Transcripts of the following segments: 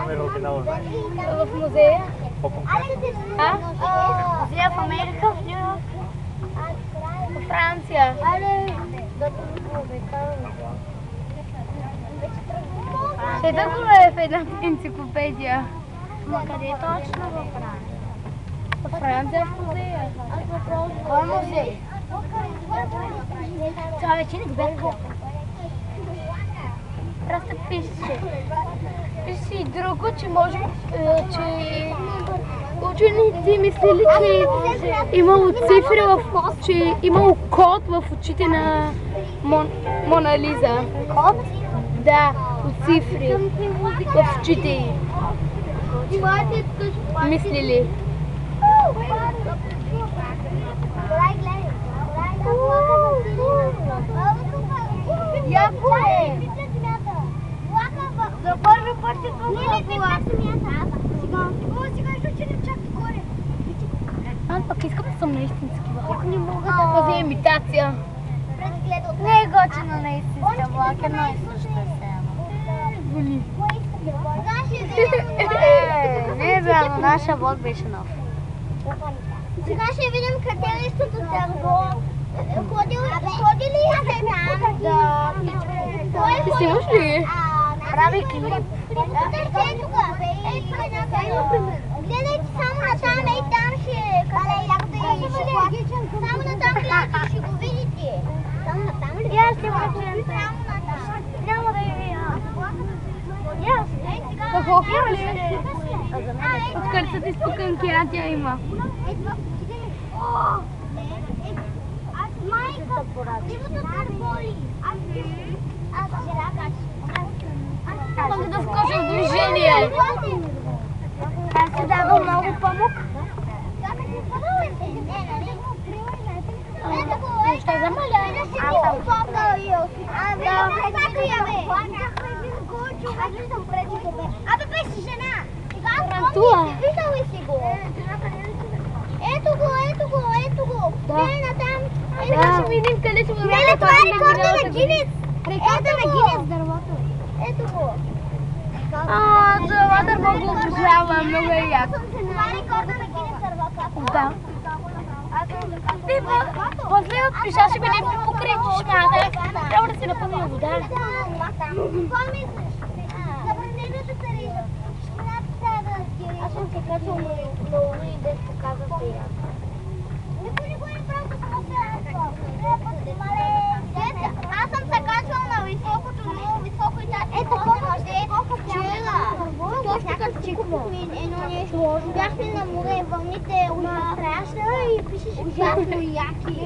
В музея. Музея в Америка, в Нью Йорк. В Франция. Ще да го е в една енциклопедия. Ма къде е точно във Франция? В Франция в музея. Кой музей? Това вече не го бях казал. Просто пише. Пише и друго, че може, че учените мислили, че имало цифри че имало код в очите на Мона Лиза. Код? Да, от цифри в очите й. Мислили. Яко е! За първи път се толкова влак. Сега ще отидем чак горе. Аз пък искам да съм на истински влак. Не мога да... Това е имитация. Не е готино на истинска влак, едно и също е. Не, бе, но нашия влак беше нов. Сега ще видим катерището Търго. Ходили сте там да... Ти снимаш ли? Прави клип. Гледайте само на там, ей там ще... Само на там гледайте, ще го видите. Само на там ли? Я ще влачем. Само на там. Няма да я видя. Какво хвърли? От кърцата изпукан кератия има. Майка, дивото търболи. Искам да вкажа в движение. Аз си дадох много памук. Ще замаля. Аз съм попнал. Абе, беше жена. Рантуа. Виждал ли си го? Ето го. Не, натам. Сега ще видим къде ще го Не, това е рекорда на Гинес. Рекорда на Гинес дървото. Ето го. Това дърво го обожава, много е як. Това е рекорда на Гинес дървото. Да. После от пиша ще бъде покрай чешмата. Трябва да се напълни вода. Какво мислиш? Забранената тарина. Аз съм се качвал на луна и дет показва фея. Никой не го е правил да аз съм се качвал на високото, много високо и тази вчера. Точно като чиква. Едно нещо. Бяхме на море, вълните страшна и пишеше ужасно яки.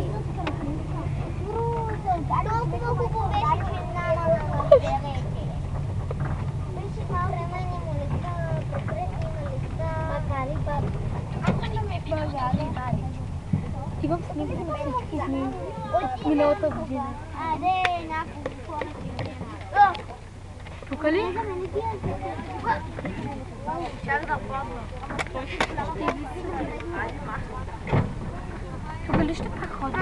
Толкова хубаво беше, че на берете. Беше съвременни молитва, конкретни молитва. Макари баби. Имам снимки на всички дни от миналата година. Тук ли? Тук ли ще преходим?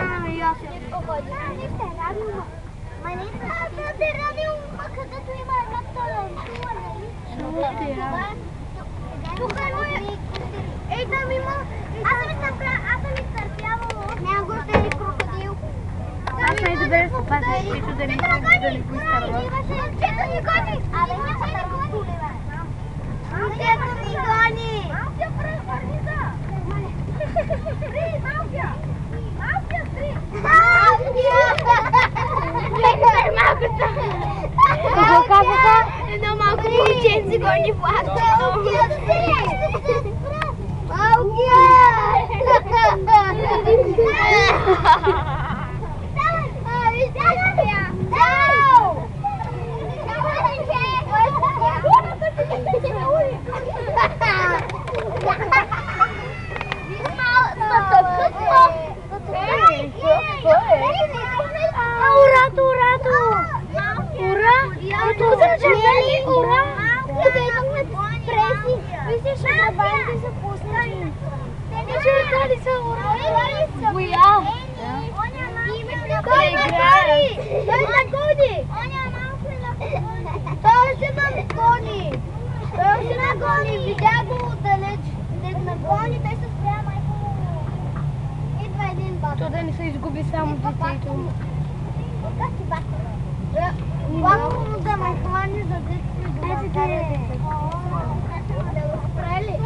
Те радио, където има една талантула, нали? Тук е... Ей, там има... Аз съм изтърпявала. Няма гордели крокодил. Аз най-добре се пазя, защото да не го изтърва. Чето ни гони! Абе, няма да го гони, бе. Чето ни гони! Малкия превърни да! Малкия! Малкия, три! Малкия! Какво казаха? Едно малко момченце гони плаща. Малкия! гони, видя го отдалеч. Не нагони, той се спря, майко му. Идва един бат. То да не се изгуби само детето. Как ти бат? Баба му да ме хвани за детето. Ето ти. Да го спрели.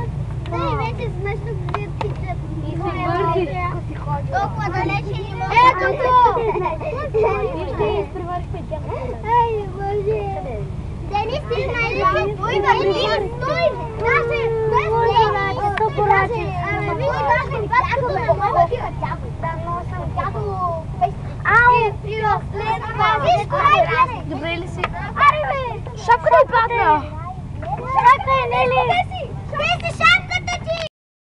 Да, и вече смешно детите. И се върти. Толкова далече не може. Ето то! Вижте, изпреварихме тях. Ай, Боже! Денис, ти знаеш ли? Ой, Денис, стой! Наши, стой! Сто порачи. Ами, виж, наши, бяха бе. Много тиха тяко. Да, много съм тяко. Ау! Виж, кой гледай! Добре ли си? Аре, бе! Шапката е падна! Шапка е, не ли? Къде си?